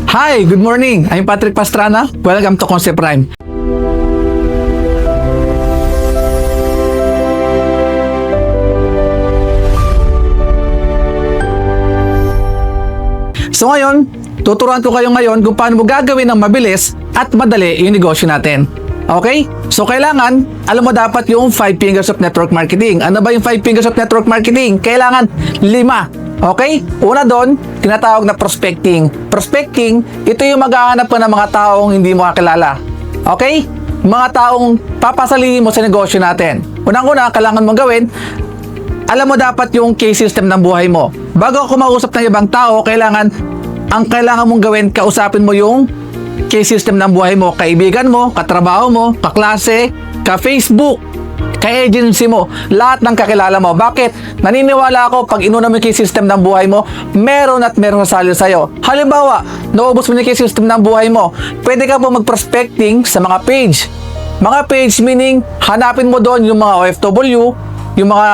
Hi, good morning. I'm Patrick Pastrana. Welcome to Concept Prime. So ngayon, tuturuan ko kayo ngayon kung paano mo gagawin ng mabilis at madali yung negosyo natin. Okay? So kailangan, alam mo dapat yung 5 fingers of network marketing. Ano ba yung 5 fingers of network marketing? Kailangan 5. Okay? Una doon, tinatawag na prospecting. Prospecting, ito yung maghahanap ka ng mga taong hindi mo kakilala. Okay? Mga taong papasalihin mo sa negosyo natin. Unang-una, kailangan mong gawin, alam mo dapat yung case system ng buhay mo. Bago ako kumausap ng ibang tao, ang kailangan mong gawin, kausapin mo yung case system ng buhay mo. Kaibigan mo, katrabaho mo, kaklase, ka-Facebook, ka-agency mo, lahat ng kakilala mo. Bakit? Naniniwala ako, pag inuna mo yung case system ng buhay mo, meron at meron sasali sa'yo. Halimbawa, naubos mo yung case system ng buhay mo, pwede ka po mag-prospecting sa mga page. Mga page meaning, hanapin mo doon yung mga OFW, yung mga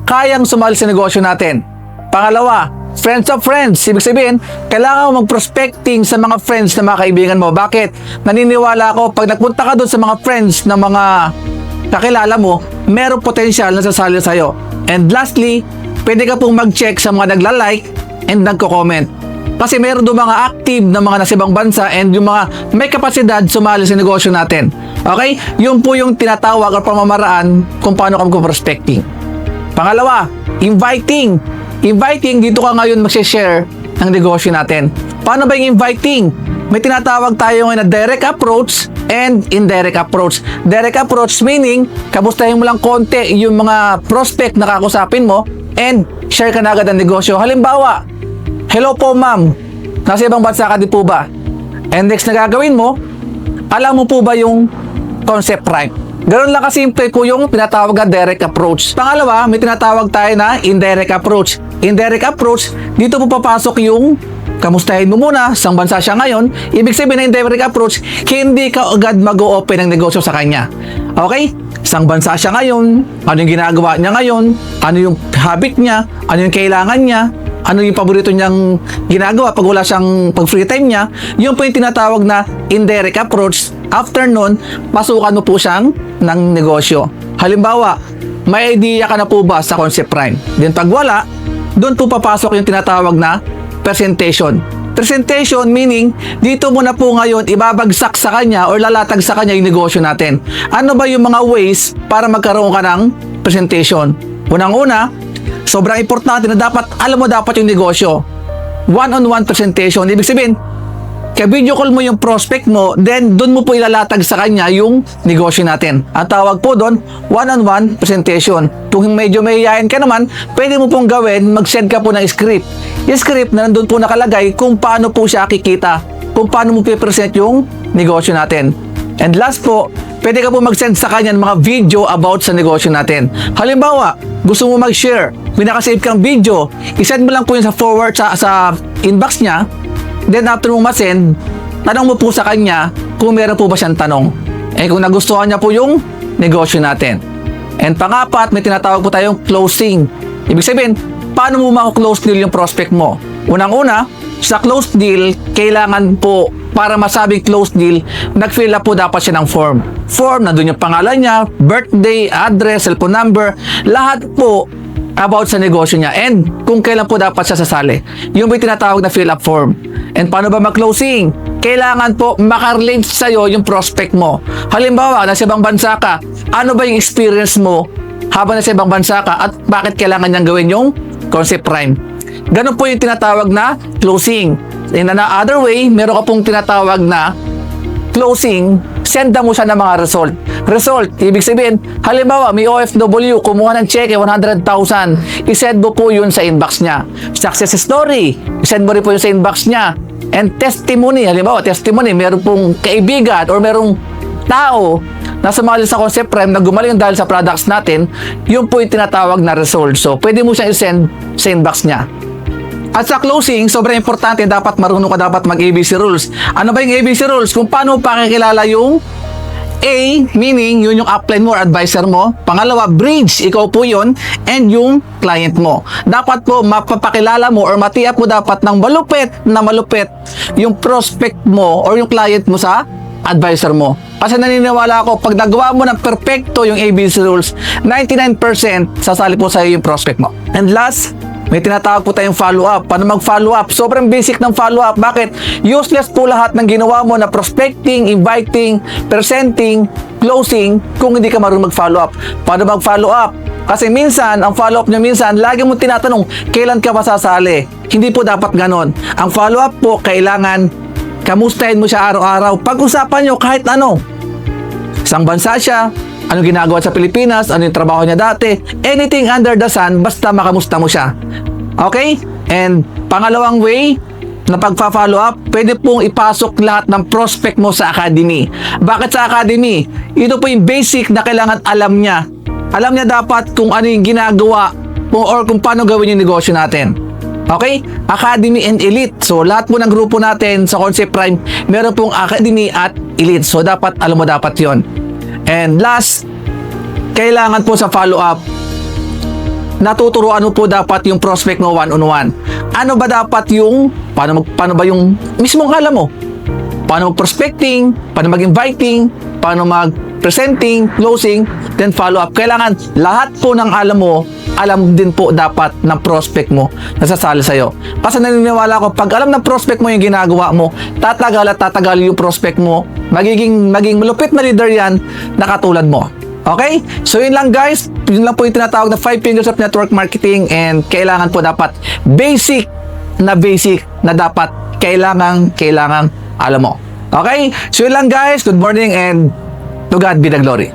kayang sumali sa negosyo natin. Pangalawa, friends of friends. Ibig sabihin, kailangan mo mag-prospecting sa mga friends na mga kaibigan mo. Bakit? Naniniwala ako, pag nagpunta ka doon sa mga friends na mga kakilala mo, merong potensyal na sasali sa'yo. And lastly, pwede ka pong mag-check sa mga nagla-like and nagko-comment. Kasi meron doon mga active na mga nasa ibang bansa and yung mga may kapasidad sumali sa negosyo natin. Okay? Yun po yung tinatawag o pamamaraan kung paano ka mag-prospecting. Pangalawa, inviting. Inviting, dito ka ngayon mag-share ng negosyo natin. Paano ba yung inviting? May tinatawag tayo ngayon na direct approach and indirect approach. Direct approach meaning, kamustahin mo lang konti yung mga prospect na kakusapin mo and share ka na agad ang negosyo. Halimbawa, hello po ma'am, nasa ibang bansa ka di po ba? And next na gagawin mo, alam mo po ba yung Concept Prime? Ganun lang kasimple po yung tinatawag na direct approach. Pangalawa, may tinatawag tayo na indirect approach. Indirect approach, dito po papasok yung kamustahin mo muna, sang bansa siya ngayon. Ibig sabihin na indirect approach, hindi ka agad mag-o-open ng negosyo sa kanya. Okay? Sang bansa siya ngayon, ano yung ginagawa niya ngayon, ano yung habit niya, ano yung kailangan niya, ano yung paborito niyang ginagawa pag wala siyang pag free time niya, yun po yung tinatawag na indirect approach. After nun, pasukan mo po siyang ng negosyo. Halimbawa, may idea ka na po ba sa Concept Prime? Then pag wala, doon po papasok yung tinatawag na presentation. Presentation meaning, dito mo na po ngayon ibabagsak sa kanya or lalatag sa kanya yung negosyo natin. Ano ba yung mga ways para magkaroon ka ng presentation? Unang-una, sobrang importante na dapat, alam mo dapat yung negosyo. One-on-one presentation. Ibig sabihin, ka-video call mo yung prospect mo, then doon mo po ilalatag sa kanya yung negosyo natin. Ang tawag po doon, one-on-one presentation. Kung medyo mahihayin ka naman, pwede mo pong gawin, mag-send ka po ng script. Yung script na nandun po nakalagay kung paano po siya kikita, kung paano mo pipresent yung negosyo natin. And last po, pwede ka po mag-send sa kanya ng mga video about sa negosyo natin. Halimbawa, gusto mo mag-share, may nakasave kang video, isend mo lang po yun sa forward sa inbox niya. Then after mo ma-send, tanong mo po sa kanya kung meron po ba siyang tanong. Kung nagustuhan niya po yung negosyo natin. And pang-apat, may tinatawag po tayong closing. Ibig sabihin, paano mo mako-close deal yung prospect mo? Unang-una, sa close deal, kailangan po, para masabing close deal, nag-fill up po dapat siya ng form. Form, nandun yung pangalan niya, birthday, address, cellphone number, lahat po about sa negosyo niya and kung kailan po dapat siya sasali. Yung may tinatawag na fill up form. And paano ba mag-closing? Kailangan po makarelate sa'yo yung prospect mo. Halimbawa, nasa ibang bansa ka, ano ba yung experience mo habang nasa ibang bansa ka at bakit kailangan niyang gawin yung Concept Prime? Ganun po yung tinatawag na closing. In another way, meron ka pong tinatawag na closing, senda mo siya ng mga result. Result, ibig sabihin, halimbawa, may OFW, kumuha ng cheque, 100,000, isend mo po yun sa inbox niya. Success story, isend mo rin po yun sa inbox niya. And testimony, halimbawa, testimony, meron pong kaibigan or merong tao na sumali sa Concept Prime na gumaling dahil sa products natin, yun po yung tinatawag na result. So, pwede mo siya isend sa inbox niya. At sa closing, sobrang importante, dapat marunong ka dapat mag-ABC rules. Ano ba yung ABC rules? Kung paano pakikilala yung A, meaning yun yung upline mo or advisor mo. Pangalawa, bridge, ikaw po yun. And yung client mo. Dapat po mapapakilala mo or matiyak mo dapat ng malupit yung prospect mo or yung client mo sa advisor mo. Kasi naniniwala ako, pag nagawa mo ng perfecto yung ABC rules, 99% sasali po sa'yo yung prospect mo. And last, may tinatawag po tayong follow-up. Paano mag-follow up? Sobrang basic ng follow-up. Bakit? Useless po lahat ng ginawa mo na prospecting, inviting, presenting, closing kung hindi ka marunong mag-follow up. Paano mag-follow up? Kasi minsan, ang follow-up niya minsan, lagi mo tinatanong, kailan ka masasali? Hindi po dapat ganon. Ang follow-up po, kailangan kamustahin mo siya araw-araw. Pag-usapan nyo kahit ano. Isang bansa siya, anong ginagawa sa Pilipinas, ano yung trabaho niya dati, anything under the sun, basta makamusta mo siya. Okay? And pangalawang way na pagpa-follow up, pwede pong ipasok lahat ng prospect mo sa academy. Bakit sa academy? Ito po yung basic na kailangan alam niya. Alam niya dapat kung ano yung ginagawa or kung paano gawin yung negosyo natin. Okay? Academy and Elite. So, lahat po ng grupo natin sa Concept Prime, meron pong Academy at Elite. So, dapat, alam mo dapat yon. And last, kailangan po sa follow-up, natuturuan mo po dapat yung prospect mo one-on-one. Ano ba dapat yung, paano ba yung mismong alam mo? Paano mag-prospecting, paano mag-inviting, paano mag-presenting, closing, then follow-up. Kailangan lahat po ng alam mo, alam din po dapat ng prospect mo na sasali sa'yo. Kasi naniniwala ko, pag alam ng prospect mo yung ginagawa mo, tatagal at tatagal yung prospect mo, maging malupit na leader yan na katulad mo. Okay? So yun lang guys, yun lang po yung tinatawag na 5 pillars of network marketing, and kailangan po dapat basic na dapat kailangan alam mo. Okay? So yun lang guys, good morning and to God be the glory.